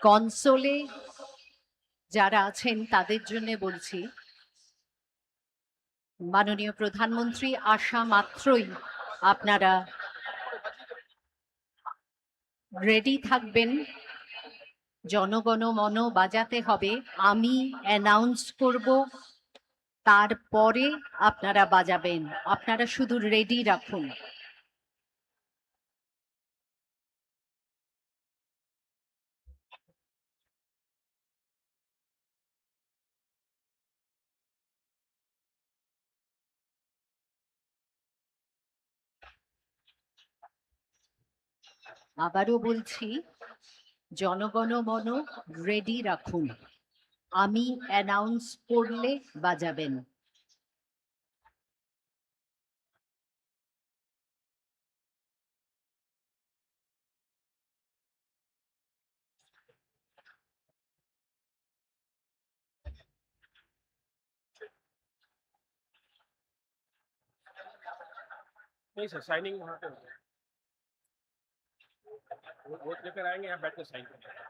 কনসোলে যারা আছেন তাদের জন্য বলছি, মাননীয় প্রধানমন্ত্রী আসা মাত্রই আপনারা রেডি থাকবেন। জনগণ মন বাজাতে হবে, আমি অ্যানাউন্স করব, তারপরে আপনারা বাজাবেন। আপনারা শুধু রেডি রাখুন। আবারও বলছি, জনগণ মন রেডি রাখুন, আমি অ্যানাউন্স করলে বাজাবেন। नहीं सर, साइनिंग वहाँ पे वो लेकर आएंगे, यहाँ बैठ कर साइन करेंगे।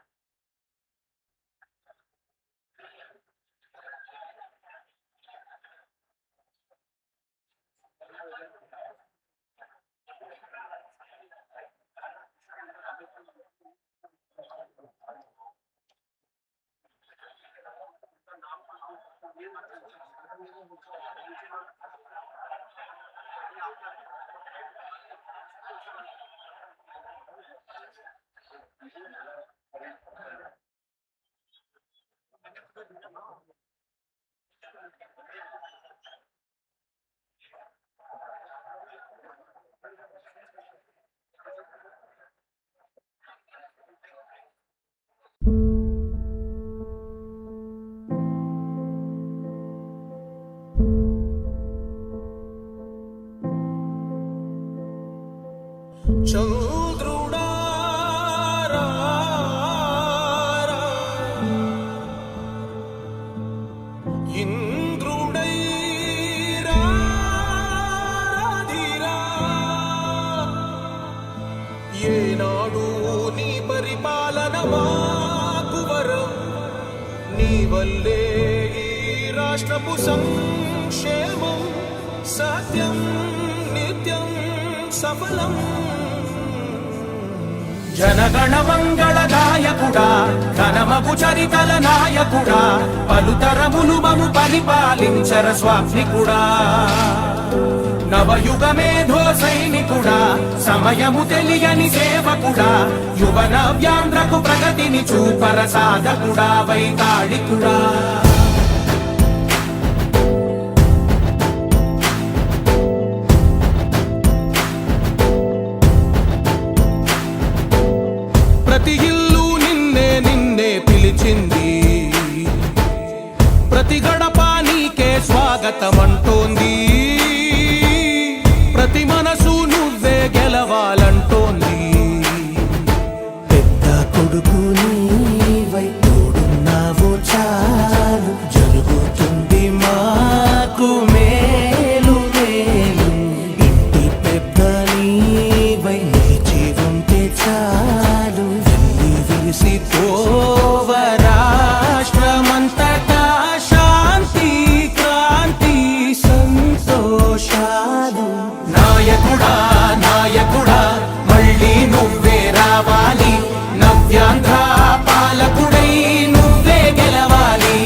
రాష్ట్రపు సంక్షేమం సత్యం నిత్యం సఫలం. జనగణ మంగళ గాయకుడా, ఘనమగు చరితల నాయకుడా, పలుతరములు మము పరిపాలించర స్వామికుడా. నవయుగ మేధో సైనికుడా, సమయము తెలియని సేవకుడా, యువన వ్యాంధ్రకు ప్రగతిని చూపర సాధకుడా, వైతాళికుడా. ప్రతి ఇల్లు నిన్నే నిన్నే పిలిచింది, ప్రతి గడప నీకే స్వాగతమంటోంది, ప్రతి మనసు నువ్వే గెలవాలంటోంది. పెద్ద కొడుకు నీవై తోడున్నావు చాలు, జరుగుతుంది మాకు మేలు మేలు. ఇంటి పెద్ద నీవై నిలిచి ఉంటే చాలు, వెళ్ళి విరిసిపోవ రాష్ట్రమంతటా శాంతి క్రాంతి సంతోషాలు. నాయకుడా నాయకుడా మళ్ళీ నువ్వే రావాలి, నవ్యాంధ్ర పాలకుడై నువ్వే గెలవాలి.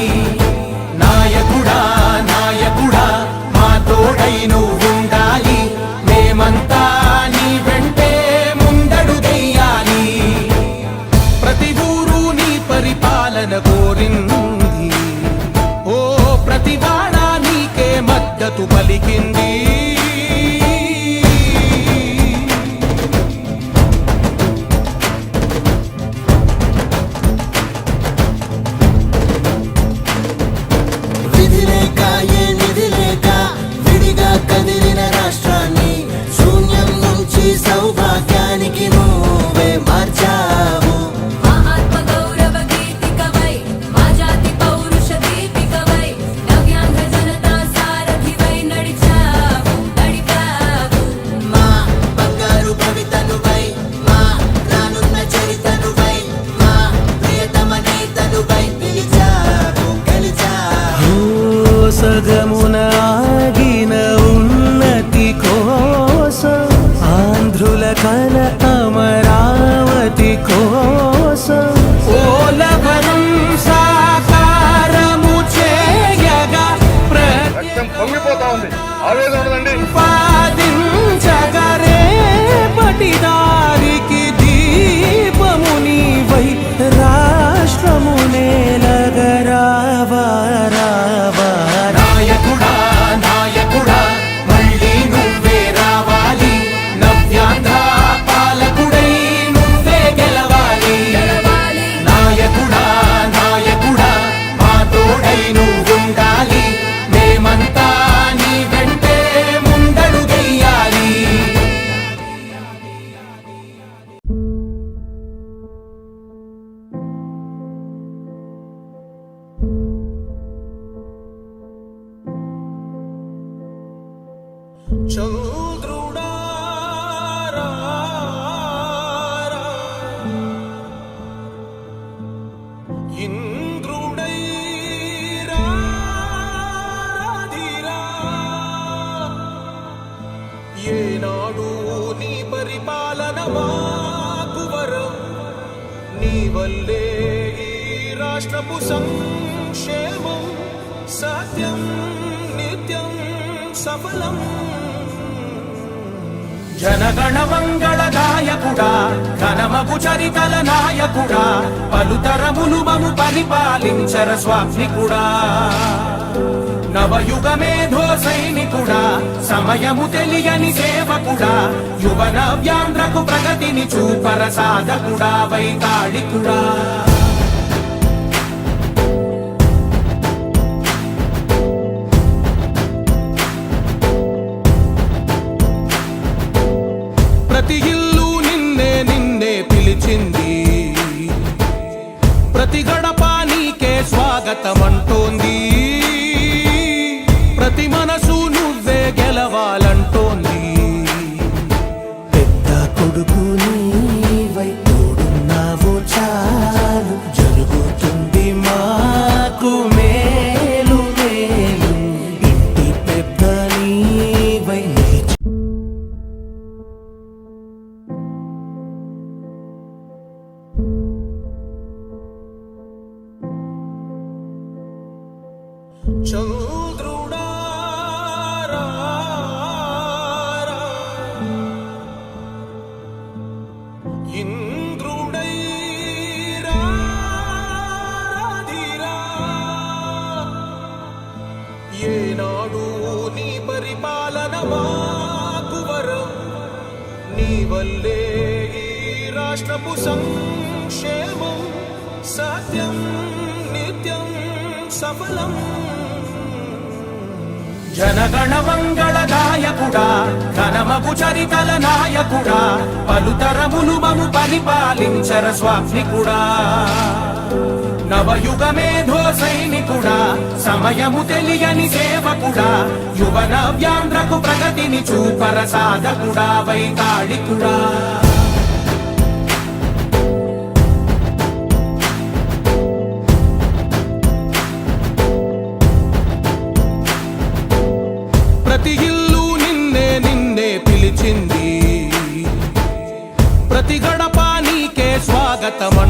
నాయకుడా నాయకుడా మా తోడై నువ్వుండాలి, మేమంతా నీ వెంటే ముందడుగెయ్యాలి. ప్రతి ఊరు నీ పరిపాలన కోరింది, ఓ ప్రతి వాడ నీకే మద్దతు పలికింది. విధి లేక ఏ నిధి లేక విడిగా కదిలిన రాష్ట్రాన్ని శూన్యం నుంచి సౌభాగ్యానికి నువ్వే మార్చావు. సగమున ఆగిన ఉన్నతి కోసం ఆంధ్రుల కల అమరావతి కోసం పోలవరం సాకారము చేయగా రక్తం పొంగిపోతా ఉంది ఆవేదన ఉండదండి పాదించగరే పటిదారికి దీపము నీవై రాష్ట్రము నేలగరావా రావా నాయకుడా నాయకుడా మళ్ళీ నువ్వే రావాలి నవ్యాంధ్ర పాలకుడై నువ్వే గెలవాలి నాయకుడా నాయకుడా మా తోడై నువ్వుండాలి మేమంతా నీ వెంటే ముందడుగెయ్యాలి చంద్రుడా ఇంద్రుడై రాధిరా ఏనాడు నీ పరిపాలన మాకు వరం నీ వల్లే ఈ రాష్ట్రపు సంక్షేమం సత్యం నిత్యం సఫలం జనగణ మంగళ నాయకుడా ఘనమగు చరితల నాయకుడా పలుతరములు మము పరిపాలించర స్వామికుడా నవయుగ మేధో సైనికుడా సమయము తెలియని సేవకుడా యువ నవ్యాంధ్రకు ప్రగతిని చూపర సాధకుడా వైతాళికుడా ప్రతి ఇల్లు నిన్నే నిన్నే పిలిచింది ప్రతి గడప నీకే స్వాగతమంటోంది ప్రతి మనసు నువ్వే గెలవాలంటోంది పెద్ద కొడుకు నీవై తోడున్నావు చాలు జరుగుతుంది మాకు మేలు మేలు ఇంటి పెద్ద నీవై నిలిచి చంద్రుడా ఇంద్రుడై రాధిరా ఏనాడు నీ పరిపాలన మాకు వరం నీ వల్లే ఈ రాష్ట్రపు సంక్షేమం సత్యం నిత్యం సఫలం జనగణ మంగళ నాయకుడా ఘనమగు చరితల నాయకుడా పలుతరములు మము పరిపాలించర స్వామికుడా నవయుగ మేధో సైనికుడా సమయము తెలియని సేవకుడా యువ నవ్యాంధ్రకు ప్రగతిని చూపర సాధకుడా వైతాళికుడా ప్రతి ఇల్లు నిన్నే నిన్నే పిలిచింది ప్రతి గడప నీకే స్వాగతమంటోంది